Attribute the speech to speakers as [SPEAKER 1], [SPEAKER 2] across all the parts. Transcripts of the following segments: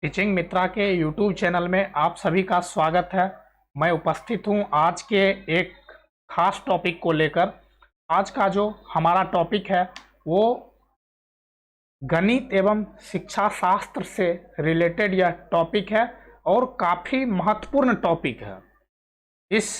[SPEAKER 1] Teaching मित्रा के YouTube channel में आप सभी का स्वागत है। मैं उपस्थित हूं आज के एक खास टॉपिक को लेकर। आज का जो हमारा टॉपिक है वो गणित एवं शिक्षा शास्त्र से रिलेटेड यह टॉपिक है और काफ़ी महत्वपूर्ण टॉपिक है। इस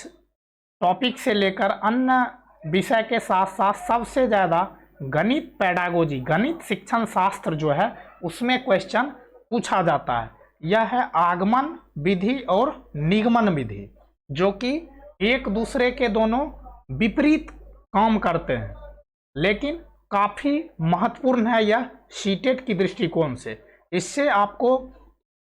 [SPEAKER 1] टॉपिक से लेकर अन्य विषय के साथ साथ सबसे ज़्यादा गणित पेडागोजी, गणित शिक्षण शास्त्र जो है उसमें क्वेश्चन पूछा जाता है। यह है आगमन विधि और निगमन विधि, जो कि एक दूसरे के दोनों विपरीत काम करते हैं, लेकिन काफ़ी महत्वपूर्ण है यह सीटेट की दृष्टिकोण से। इससे आपको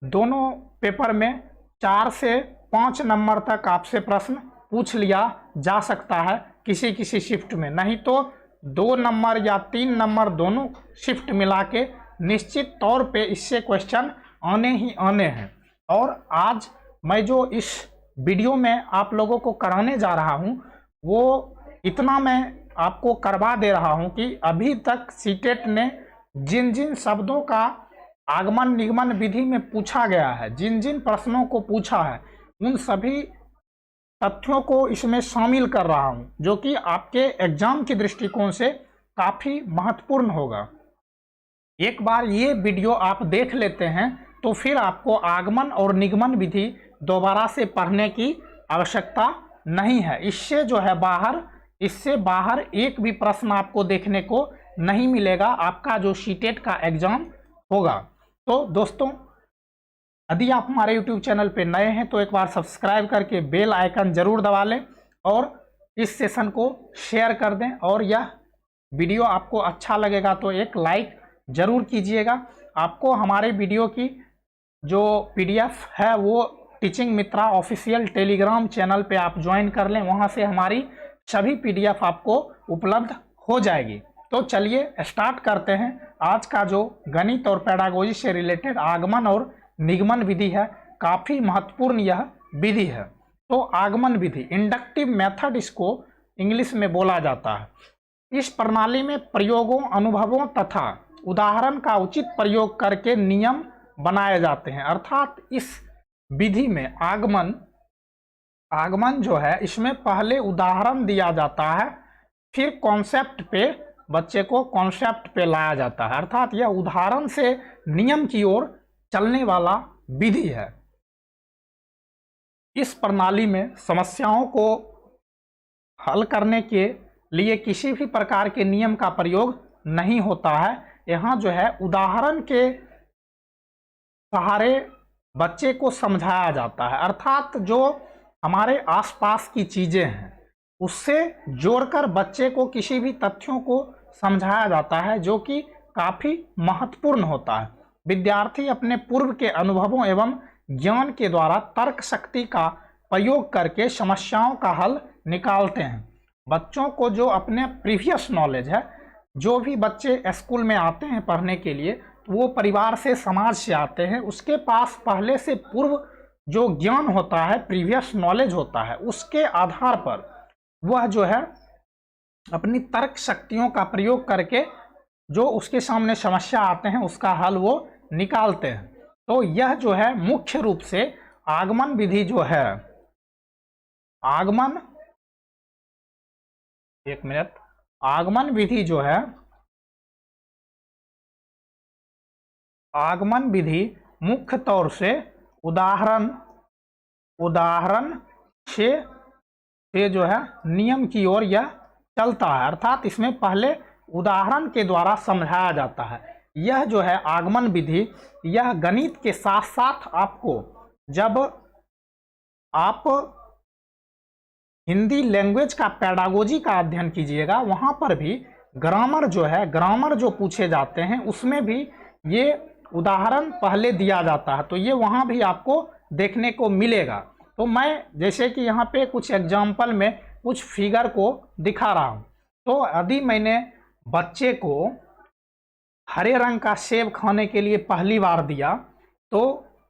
[SPEAKER 1] दोनों पेपर में 4 से 5 नंबर तक आपसे प्रश्न पूछ लिया जा सकता है किसी किसी शिफ्ट में, नहीं तो 2 नंबर या 3 नंबर दोनों शिफ्ट मिला के निश्चित तौर पे इससे क्वेश्चन आने ही आने हैं। और आज मैं जो इस वीडियो में आप लोगों को कराने जा रहा हूं वो इतना मैं आपको करवा दे रहा हूं कि अभी तक सीटेट ने जिन जिन शब्दों का आगमन निगमन विधि में पूछा गया है, जिन जिन प्रश्नों को पूछा है, उन सभी तथ्यों को इसमें शामिल कर रहा हूं, जो कि आपके एग्जाम की दृष्टिकोण से काफ़ी महत्वपूर्ण होगा। एक बार ये वीडियो आप देख लेते हैं तो फिर आपको आगमन और निगमन विधि दोबारा से पढ़ने की आवश्यकता नहीं है। इससे बाहर एक भी प्रश्न आपको देखने को नहीं मिलेगा आपका जो सीटेट का एग्जाम होगा। तो दोस्तों, यदि आप हमारे यूट्यूब चैनल पे नए हैं तो एक बार सब्सक्राइब करके बेल आइकन जरूर दबा लें और इस सेशन को शेयर कर दें, और यह वीडियो आपको अच्छा लगेगा तो एक लाइक जरूर कीजिएगा। आपको हमारे वीडियो की जो पीडीएफ है वो टीचिंग मित्रा ऑफिशियल टेलीग्राम चैनल पे आप ज्वाइन कर लें, वहां से हमारी सभी पीडीएफ आपको उपलब्ध हो जाएगी। तो चलिए स्टार्ट करते हैं। आज का जो गणित और पेडागोजी से रिलेटेड आगमन और निगमन विधि है, काफ़ी महत्वपूर्ण यह विधि है। तो आगमन विधि, इंडक्टिव मेथड इसको इंग्लिश में बोला जाता है। इस प्रणाली में प्रयोगों, अनुभवों तथा उदाहरण का उचित प्रयोग करके नियम बनाए जाते हैं। अर्थात इस विधि में आगमन जो है इसमें पहले उदाहरण दिया जाता है, फिर कॉन्सेप्ट पे बच्चे को कॉन्सेप्ट पे लाया जाता है। अर्थात यह उदाहरण से नियम की ओर चलने वाला विधि है। इस प्रणाली में समस्याओं को हल करने के लिए किसी भी प्रकार के नियम का प्रयोग नहीं होता है। यहाँ जो है उदाहरण के सहारे बच्चे को समझाया जाता है। अर्थात जो हमारे आसपास की चीजें हैं उससे जोड़कर बच्चे को किसी भी तथ्यों को समझाया जाता है, जो कि काफी महत्वपूर्ण होता है। विद्यार्थी अपने पूर्व के अनुभवों एवं ज्ञान के द्वारा तर्क शक्ति का प्रयोग करके समस्याओं का हल निकालते हैं। बच्चों को जो अपने प्रीवियस नॉलेज है, जो भी बच्चे स्कूल में आते हैं पढ़ने के लिए, वो परिवार से, समाज से आते हैं, उसके पास पहले से पूर्व जो ज्ञान होता है, प्रीवियस नॉलेज होता है, उसके आधार पर वह जो है अपनी तर्क शक्तियों का प्रयोग करके जो उसके सामने समस्या आते हैं उसका हल वो निकालते हैं। तो यह जो है मुख्य रूप से आगमन विधि जो है, आगमन विधि जो है, आगमन विधि मुख्य तौर से उदाहरण से जो है नियम की ओर यह चलता है। अर्थात इसमें पहले उदाहरण के द्वारा समझाया जाता है। यह जो है आगमन विधि, यह गणित के साथ साथ आपको, जब आप हिंदी लैंग्वेज का पेडागोजी का अध्ययन कीजिएगा, वहां पर भी ग्रामर जो है, ग्रामर जो पूछे जाते हैं उसमें भी ये उदाहरण पहले दिया जाता है। तो ये वहां भी आपको देखने को मिलेगा। तो मैं जैसे कि यहाँ पे कुछ एग्जाम्पल में कुछ फिगर को दिखा रहा हूँ। तो यदि मैंने बच्चे को हरे रंग का सेब खाने के लिए पहली बार दिया तो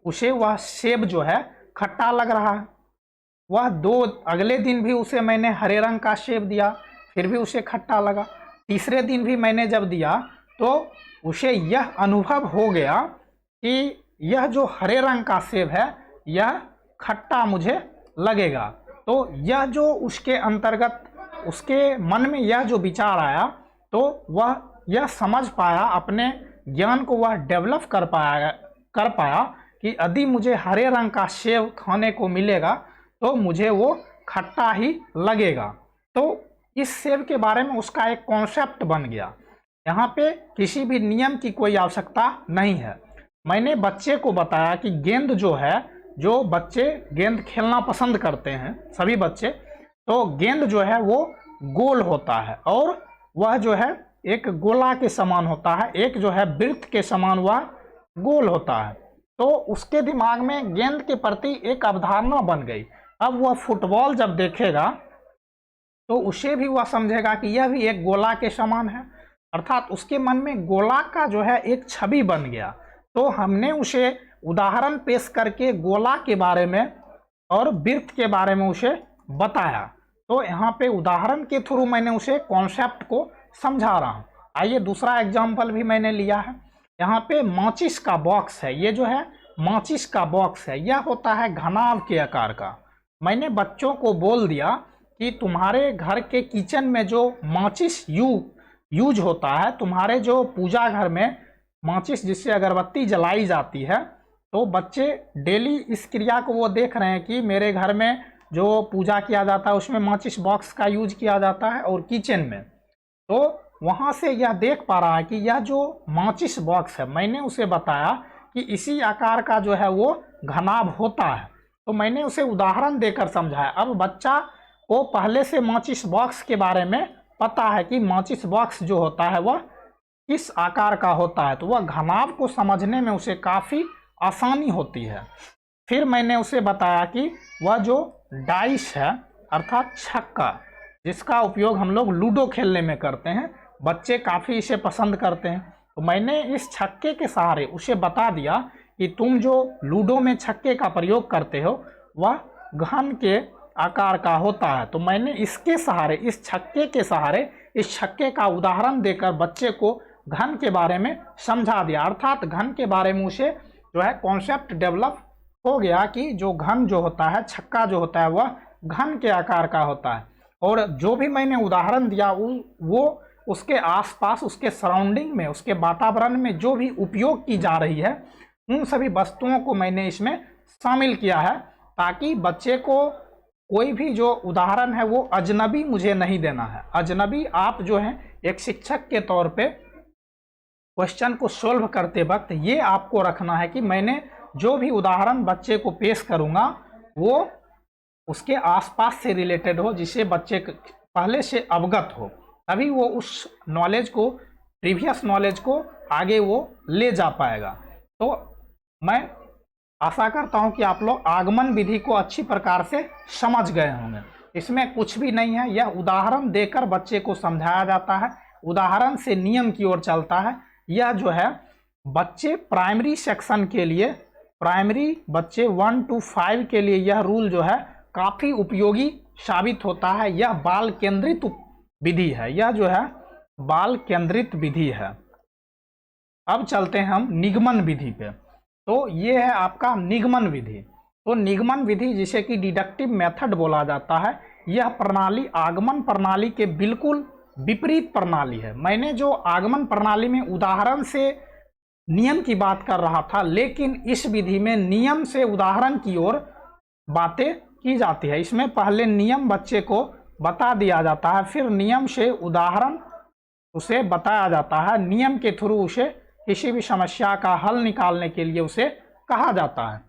[SPEAKER 1] उसे वह सेब जो है खट्टा लग रहा है। अगले दिन भी उसे मैंने हरे रंग का सेब दिया, फिर भी उसे खट्टा लगा। तीसरे दिन भी मैंने जब दिया तो उसे यह अनुभव हो गया कि यह जो हरे रंग का सेब है यह खट्टा मुझे लगेगा। तो यह जो उसके अंतर्गत उसके मन में यह जो विचार आया तो वह यह समझ पाया, अपने ज्ञान को वह डेवलप कर पाया कि यदि मुझे हरे रंग का सेब खाने को मिलेगा तो मुझे वो खट्टा ही लगेगा। तो इस सेब के बारे में उसका एक कॉन्सेप्ट बन गया। यहाँ पे किसी भी नियम की कोई आवश्यकता नहीं है। मैंने बच्चे को बताया कि गेंद जो है, जो बच्चे गेंद खेलना पसंद करते हैं सभी बच्चे, तो गेंद जो है वो गोल होता है और वह जो है एक गोला के समान होता है, एक जो है वृत्त के समान वह गोल होता है। तो उसके दिमाग में गेंद के प्रति एक अवधारणा बन गई। अब वह फुटबॉल जब देखेगा तो उसे भी वह समझेगा कि यह भी एक गोला के समान है, अर्थात उसके मन में गोला का जो है एक छवि बन गया। तो हमने उसे उदाहरण पेश करके गोला के बारे में और वृत्त के बारे में उसे बताया। तो यहाँ पे उदाहरण के थ्रू मैंने उसे कॉन्सेप्ट को समझा रहा हूँ। आइए दूसरा एग्जाम्पल भी मैंने लिया है। यहाँ पे माचिस का बॉक्स है, ये जो है माचिस का बॉक्स है, यह होता है घनाभ के आकार का। मैंने बच्चों को बोल दिया कि तुम्हारे घर के किचन में जो माचिस यूज होता है, तुम्हारे जो पूजा घर में माचिस जिससे अगरबत्ती जलाई जाती है, तो बच्चे डेली इस क्रिया को वो देख रहे हैं कि मेरे घर में जो पूजा किया जाता है उसमें माचिस बॉक्स का यूज किया जाता है और किचन में। तो वहाँ से यह देख पा रहा है कि यह जो माचिस बॉक्स है, मैंने उसे बताया कि इसी आकार का जो है वो घनाभ होता है। तो मैंने उसे उदाहरण देकर समझाया। अब बच्चा को पहले से माचिस बॉक्स के बारे में पता है कि माचिस बॉक्स जो होता है वह किस आकार का होता है, तो वह घनाभ को समझने में उसे काफ़ी आसानी होती है। फिर मैंने उसे बताया कि वह जो डाइस है अर्थात छक्का, जिसका उपयोग हम लोग लूडो खेलने में करते हैं, बच्चे काफ़ी इसे पसंद करते हैं। तो मैंने इस छक्के के सहारे उसे बता दिया कि तुम जो लूडो में छक्के का प्रयोग करते हो वह घन के आकार का होता है। तो मैंने इसके सहारे, इस छक्के के सहारे, इस छक्के का उदाहरण देकर बच्चे को घन के बारे में समझा दिया। अर्थात घन के बारे में उसे जो है कॉन्सेप्ट डेवलप हो गया कि जो घन जो होता है, छक्का जो होता है वह घन के आकार का होता है। और जो भी मैंने उदाहरण दिया वो उसके आसपास, उसके सराउंडिंग में, उसके वातावरण में जो भी उपयोग की जा रही है उन सभी वस्तुओं को मैंने इसमें शामिल किया है, ताकि बच्चे को कोई भी जो उदाहरण है वो अजनबी मुझे नहीं देना है। अजनबी आप जो है एक शिक्षक के तौर पे क्वेश्चन को सोल्व करते वक्त ये आपको रखना है कि मैंने जो भी उदाहरण बच्चे को पेश करूँगा वो उसके आसपास से रिलेटेड हो, जिससे बच्चे पहले से अवगत हो, तभी वो उस नॉलेज को, प्रीवियस नॉलेज को आगे वो ले जा पाएगा। तो मैं आशा करता हूं कि आप लोग आगमन विधि को अच्छी प्रकार से समझ गए होंगे। इसमें कुछ भी नहीं है, यह उदाहरण देकर बच्चे को समझाया जाता है, उदाहरण से नियम की ओर चलता है। यह जो है बच्चे प्राइमरी सेक्शन के लिए, प्राइमरी बच्चे 1 to 5 के लिए यह रूल जो है काफ़ी उपयोगी साबित होता है। यह बाल केंद्रित विधि है, यह जो है बाल केंद्रित विधि है। अब चलते हैं हम निगमन विधि पे। तो ये है आपका निगमन विधि। तो निगमन विधि, जिसे कि डिडक्टिव मेथड बोला जाता है, यह प्रणाली आगमन प्रणाली के बिल्कुल विपरीत प्रणाली है। मैंने जो आगमन प्रणाली में उदाहरण से नियम की बात कर रहा था, लेकिन इस विधि में नियम से उदाहरण की ओर बातें की जाती है। इसमें पहले नियम बच्चे को बता दिया जाता है, फिर नियम से उदाहरण उसे बताया जाता है, नियम के थ्रू उसे किसी भी समस्या का हल निकालने के लिए उसे कहा जाता है।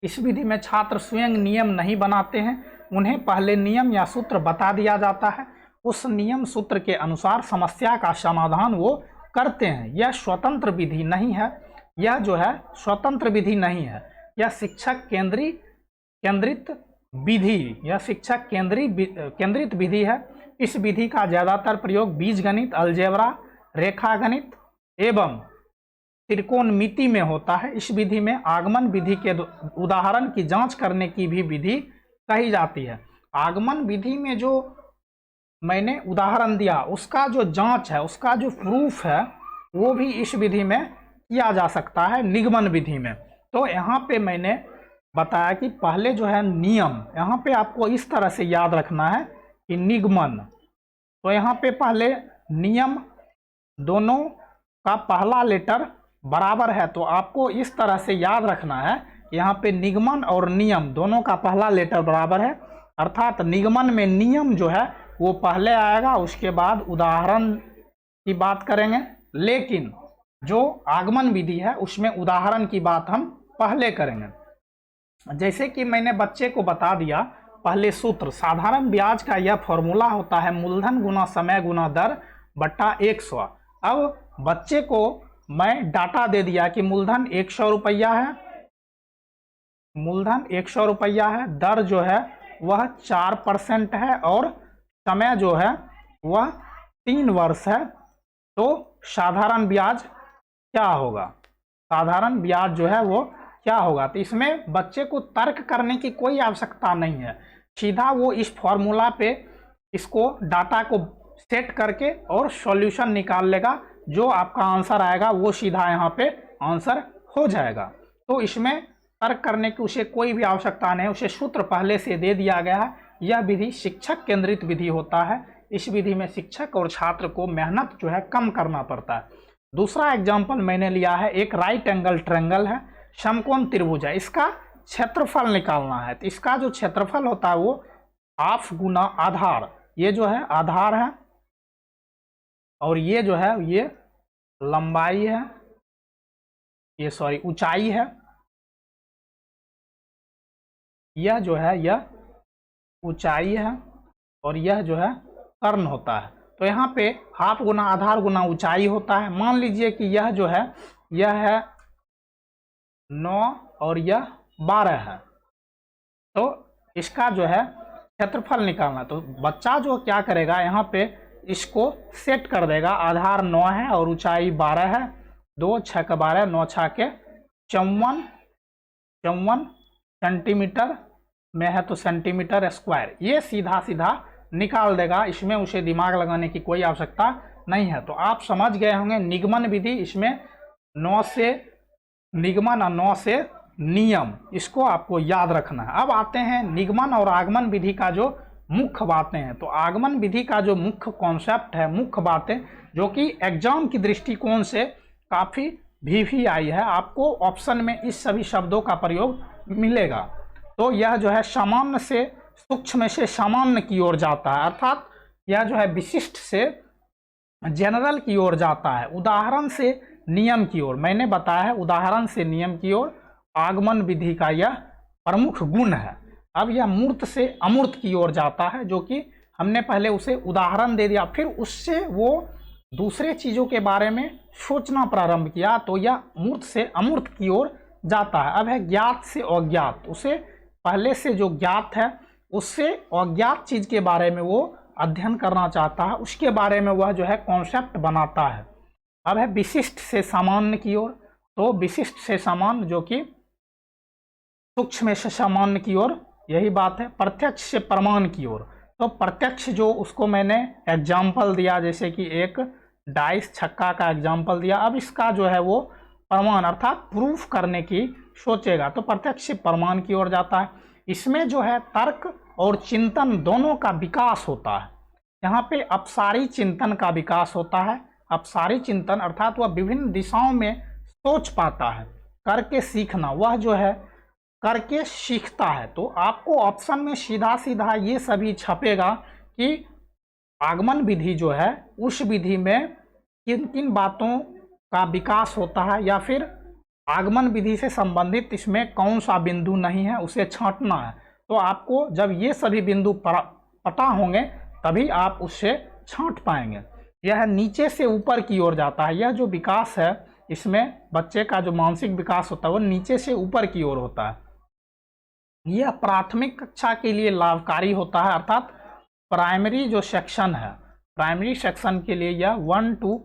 [SPEAKER 1] इस विधि में छात्र स्वयं नियम नहीं बनाते हैं, उन्हें पहले नियम या सूत्र बता दिया जाता है, उस नियम सूत्र के अनुसार समस्या का समाधान वो करते हैं। यह स्वतंत्र विधि नहीं है, यह जो है स्वतंत्र विधि नहीं है, यह शिक्षक केंद्रित विधि, यह शिक्षक केंद्रित विधि है। इस विधि का ज़्यादातर प्रयोग बीजगणित, अलजेब्रा, रेखागणित एवं त्रिकोणमिति में होता है। इस विधि में आगमन विधि के उदाहरण की जांच करने की भी विधि कही जाती है। आगमन विधि में जो मैंने उदाहरण दिया उसका जो जांच है, उसका जो प्रूफ है, वो भी इस विधि में किया जा सकता है निगमन विधि में। तो यहाँ पे मैंने बताया कि पहले जो है नियम, यहाँ पे आपको इस तरह से याद रखना है कि निगमन, तो यहाँ पे पहले नियम, दोनों का पहला लेटर बराबर है, तो आपको इस तरह से याद रखना है कि यहाँ पे निगमन और नियम दोनों का पहला लेटर बराबर है, अर्थात निगमन में नियम जो है वो पहले आएगा, उसके बाद उदाहरण की बात करेंगे, लेकिन जो आगमन विधि है उसमें उदाहरण की बात हम पहले करेंगे। जैसे कि मैंने बच्चे को बता दिया पहले सूत्र, साधारण ब्याज का यह फॉर्मूला होता है मूलधन गुना समय गुना दर बट्टा 100। अब बच्चे को मैं डाटा दे दिया कि मूलधन 100 रुपया है, मूलधन 100 रुपया है, दर जो है वह 4% है और समय जो है वह 3 वर्ष है। तो साधारण ब्याज क्या होगा, साधारण ब्याज जो है वो क्या होगा। तो इसमें बच्चे को तर्क करने की कोई आवश्यकता नहीं है, सीधा वो इस फॉर्मूला पे इसको डाटा को सेट करके और सॉल्यूशन निकाल लेगा, जो आपका आंसर आएगा वो सीधा यहाँ पे आंसर हो जाएगा। तो इसमें तर्क करने की उसे कोई भी आवश्यकता नहीं है, उसे सूत्र पहले से दे दिया गया है। यह विधि शिक्षक केंद्रित विधि होता है, इस विधि में शिक्षक और छात्र को मेहनत जो है कम करना पड़ता है। दूसरा एग्जाम्पल मैंने लिया है, एक राइट एंगल ट्रायंगल है, समकोण त्रिभुज है, इसका क्षेत्रफल निकालना है। तो इसका जो क्षेत्रफल होता है वो हाफ गुना आधार, ये जो है आधार है और ये जो है ये लंबाई है, ये सॉरी ऊंचाई है, यह जो है यह ऊंचाई है और यह जो है कर्ण होता है। तो यहाँ पे हाफ गुना आधार गुना ऊंचाई होता है। मान लीजिए कि यह जो है यह है 9 और यह 12 है, तो इसका जो है क्षेत्रफल निकालना। तो बच्चा जो क्या करेगा, यहाँ पे इसको सेट कर देगा, आधार 9 है और ऊंचाई 12 है, 2 6 के 12, 9 6 के 54 सेंटीमीटर में है, तो सेंटीमीटर स्क्वायर, ये सीधा सीधा निकाल देगा, इसमें उसे दिमाग लगाने की कोई आवश्यकता नहीं है। तो आप समझ गए होंगे निगमन विधि, इसमें 9 से निगमन और 9 से नियम, इसको आपको याद रखना है। अब आते हैं निगमन और आगमन विधि का जो मुख्य बातें हैं। तो आगमन विधि का जो मुख्य कॉन्सेप्ट है, मुख्य बातें जो कि एग्जाम की दृष्टिकोण से काफ़ी भी आई है, आपको ऑप्शन में इस सभी शब्दों का प्रयोग मिलेगा। तो यह जो है सामान्य से सूक्ष्म से सामान्य की ओर जाता है, अर्थात यह जो है विशिष्ट से जनरल की ओर जाता है, उदाहरण से नियम की ओर। मैंने बताया है उदाहरण से नियम की ओर आगमन विधि का यह प्रमुख गुण है। अब यह मूर्त से अमूर्त की ओर जाता है, जो कि हमने पहले उसे उदाहरण दे दिया, फिर उससे वो दूसरे चीज़ों के बारे में सोचना प्रारंभ किया, तो यह मूर्त से अमूर्त की ओर जाता है। अब है ज्ञात से अज्ञात, उसे पहले से जो ज्ञात है उससे अज्ञात चीज़ के बारे में वो अध्ययन करना चाहता है, उसके बारे में वह जो है कॉन्सेप्ट बनाता है। अब है विशिष्ट से सामान्य की ओर, तो विशिष्ट से सामान्य जो कि सूक्ष्म से सामान्य की ओर, यही बात है। प्रत्यक्ष से प्रमाण की ओर, तो प्रत्यक्ष जो उसको मैंने एग्जाम्पल दिया, जैसे कि एक डाइस छक्का का एग्जाम्पल दिया, अब इसका जो है वो प्रमाण अर्थात प्रूफ करने की सोचेगा, तो प्रत्यक्ष से प्रमाण की ओर जाता है। इसमें जो है तर्क और चिंतन दोनों का विकास होता है। यहाँ पे अपसारी चिंतन का विकास होता है। अपसारी चिंतन अर्थात वह विभिन्न दिशाओं में सोच पाता है, करके सीखना, वह जो है करके सीखता है। तो आपको ऑप्शन में सीधा सीधा ये सभी छपेगा कि आगमन विधि जो है उस विधि में किन किन बातों का विकास होता है, या फिर आगमन विधि से संबंधित इसमें कौन सा बिंदु नहीं है उसे छांटना है। तो आपको जब ये सभी बिंदु पता होंगे तभी आप उससे छांट पाएंगे। यह नीचे से ऊपर की ओर जाता है। यह जो विकास है इसमें बच्चे का जो मानसिक विकास होता है वो नीचे से ऊपर की ओर होता है। यह प्राथमिक कक्षा के लिए लाभकारी होता है, अर्थात प्राइमरी जो सेक्शन है, प्राइमरी सेक्शन के लिए यह 1 to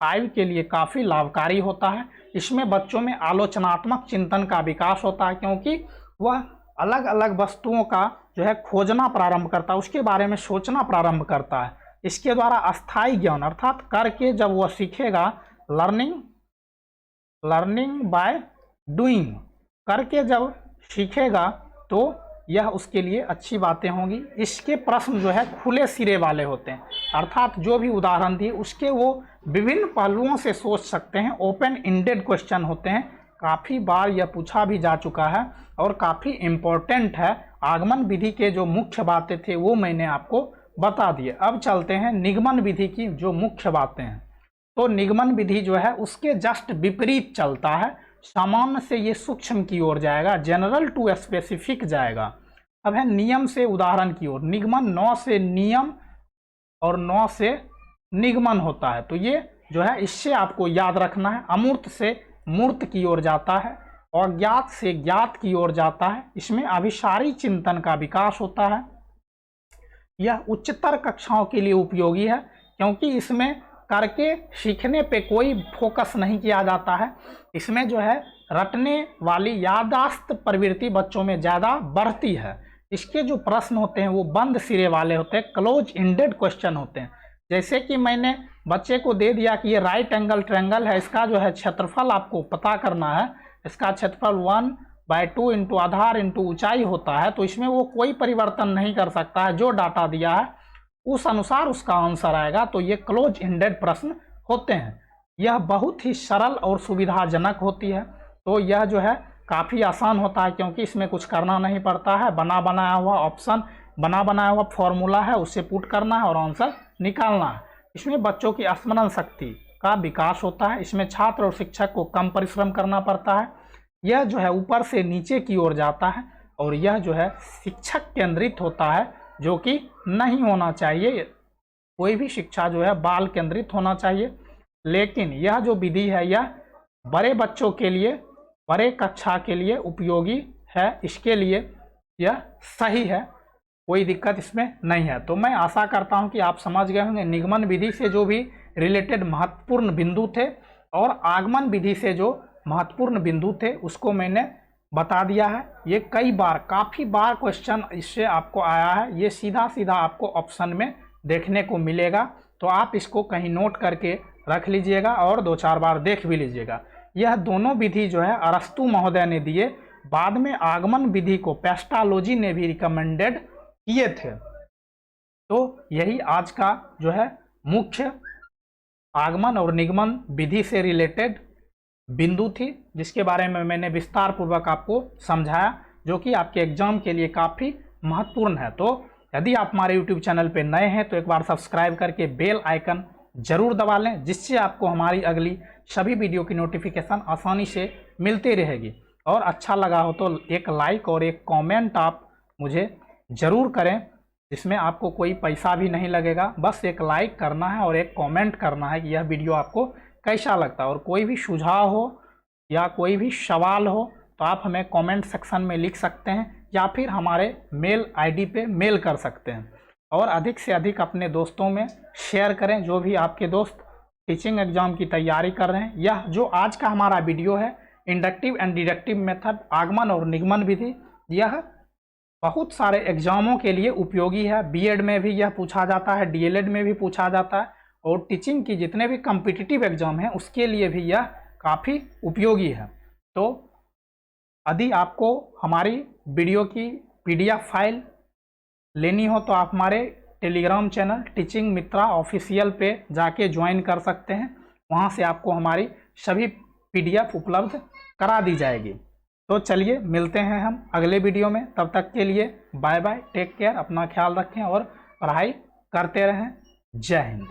[SPEAKER 1] 5 के लिए काफ़ी लाभकारी होता है। इसमें बच्चों में आलोचनात्मक चिंतन का विकास होता है, क्योंकि वह अलग अलग वस्तुओं का जो है खोजना प्रारंभ करता है, उसके बारे में सोचना प्रारंभ करता है। इसके द्वारा अस्थायी ज्ञान अर्थात करके जब वह सीखेगा, लर्निंग लर्निंग बाय डूइंग, करके जब सीखेगा तो यह उसके लिए अच्छी बातें होंगी। इसके प्रश्न जो है खुले सिरे वाले होते हैं, अर्थात जो भी उदाहरण दिए उसके वो विभिन्न पहलुओं से सोच सकते हैं। ओपन इंडेड क्वेश्चन होते हैं, काफ़ी बार यह पूछा भी जा चुका है और काफ़ी इम्पोर्टेंट है। आगमन विधि के जो मुख्य बातें थे वो मैंने आपको बता दिए। अब चलते हैं निगमन विधि की जो मुख्य बातें हैं। तो निगमन विधि जो है उसके जस्ट विपरीत चलता है, सामान्य से ये सूक्ष्म की ओर जाएगा, जनरल टू स्पेसिफिक जाएगा। अब है नियम से उदाहरण की ओर। निगमन 9 से नियम और 9 से निगमन होता है, तो ये जो है इससे आपको याद रखना है। अमूर्त से मूर्त की ओर जाता है, अज्ञात से ज्ञात की ओर जाता है। इसमें अभिसारी चिंतन का विकास होता है। यह उच्चतर कक्षाओं के लिए उपयोगी है क्योंकि इसमें करके सीखने पे कोई फोकस नहीं किया जाता है। इसमें जो है रटने वाली याददाश्त प्रवृत्ति बच्चों में ज़्यादा बढ़ती है। इसके जो प्रश्न होते हैं वो बंद सिरे वाले होते हैं, क्लोज इंडेड क्वेश्चन होते हैं। जैसे कि मैंने बच्चे को दे दिया कि ये राइट एंगल ट्रायंगल है, इसका जो है क्षेत्रफल आपको पता करना है। इसका क्षेत्रफल 1/2 इंटू आधार इंटू ऊंचाई होता है, तो इसमें वो कोई परिवर्तन नहीं कर सकता है। जो डाटा दिया है उस अनुसार उसका आंसर आएगा। तो ये क्लोज इंडेड प्रश्न होते हैं। यह बहुत ही सरल और सुविधाजनक होती है। तो यह जो है काफ़ी आसान होता है क्योंकि इसमें कुछ करना नहीं पड़ता है। बना बनाया हुआ ऑप्शन, बना बनाया हुआ फॉर्मूला है, उससे पुट करना है और आंसर निकालना है। इसमें बच्चों की स्मरण शक्ति का विकास होता है। इसमें छात्र और शिक्षक को कम परिश्रम करना पड़ता है। यह जो है ऊपर से नीचे की ओर जाता है और यह जो है शिक्षक केंद्रित होता है, जो कि नहीं होना चाहिए। कोई भी शिक्षा जो है बाल केंद्रित होना चाहिए। लेकिन यह जो विधि है यह बड़े बच्चों के लिए, बड़े कक्षा के लिए उपयोगी है। इसके लिए यह सही है, कोई दिक्कत इसमें नहीं है। तो मैं आशा करता हूं कि आप समझ गए होंगे निगमन विधि से जो भी रिलेटेड महत्वपूर्ण बिंदु थे और आगमन विधि से जो महत्वपूर्ण बिंदु थे उसको मैंने बता दिया है। ये कई बार, काफ़ी बार क्वेश्चन इससे आपको आया है। ये सीधा सीधा आपको ऑप्शन में देखने को मिलेगा, तो आप इसको कहीं नोट करके रख लीजिएगा और 2-4 बार देख भी लीजिएगा। यह दोनों विधि जो है अरस्तु महोदय ने दिए, बाद में आगमन विधि को पेस्टालोजी ने भी रिकमेंडेड किए थे। तो यही आज का जो है मुख्य आगमन और निगमन विधि से रिलेटेड बिंदु थी, जिसके बारे में मैंने विस्तार पूर्वक आपको समझाया, जो कि आपके एग्जाम के लिए काफ़ी महत्वपूर्ण है। तो यदि आप हमारे YouTube चैनल पे नए हैं तो एक बार सब्सक्राइब करके बेल आइकन जरूर दबा लें, जिससे आपको हमारी अगली सभी वीडियो की नोटिफिकेशन आसानी से मिलती रहेगी। और अच्छा लगा हो तो एक लाइक और एक कमेंट आप मुझे ज़रूर करें, जिसमें आपको कोई पैसा भी नहीं लगेगा। बस एक लाइक करना है और एक कमेंट करना है कि यह वीडियो आपको कैसा लगता है। और कोई भी सुझाव हो या कोई भी सवाल हो तो आप हमें कमेंट सेक्शन में लिख सकते हैं या फिर हमारे मेल आईडी पे मेल कर सकते हैं। और अधिक से अधिक अपने दोस्तों में शेयर करें, जो भी आपके दोस्त टीचिंग एग्जाम की तैयारी कर रहे हैं। यह जो आज का हमारा वीडियो है इंडक्टिव एंड डिडक्टिव मेथड, आगमन और निगमन विधि, यह बहुत सारे एग्जामों के लिए उपयोगी है। बीएड में भी यह पूछा जाता है, डीएलएड में भी पूछा जाता है, और टीचिंग की जितने भी कॉम्पिटिटिव एग्जाम हैं उसके लिए भी यह काफ़ी उपयोगी है। तो यदि आपको हमारी वीडियो की PDF फाइल लेनी हो तो आप हमारे टेलीग्राम चैनल टीचिंग मित्रा ऑफिशियल पे जाके ज्वाइन कर सकते हैं। वहाँ से आपको हमारी सभी PDF उपलब्ध करा दी जाएगी। तो चलिए मिलते हैं हम अगले वीडियो में, तब तक के लिए बाय बाय, टेक केयर, अपना ख्याल रखें और पढ़ाई करते रहें। जय हिंद।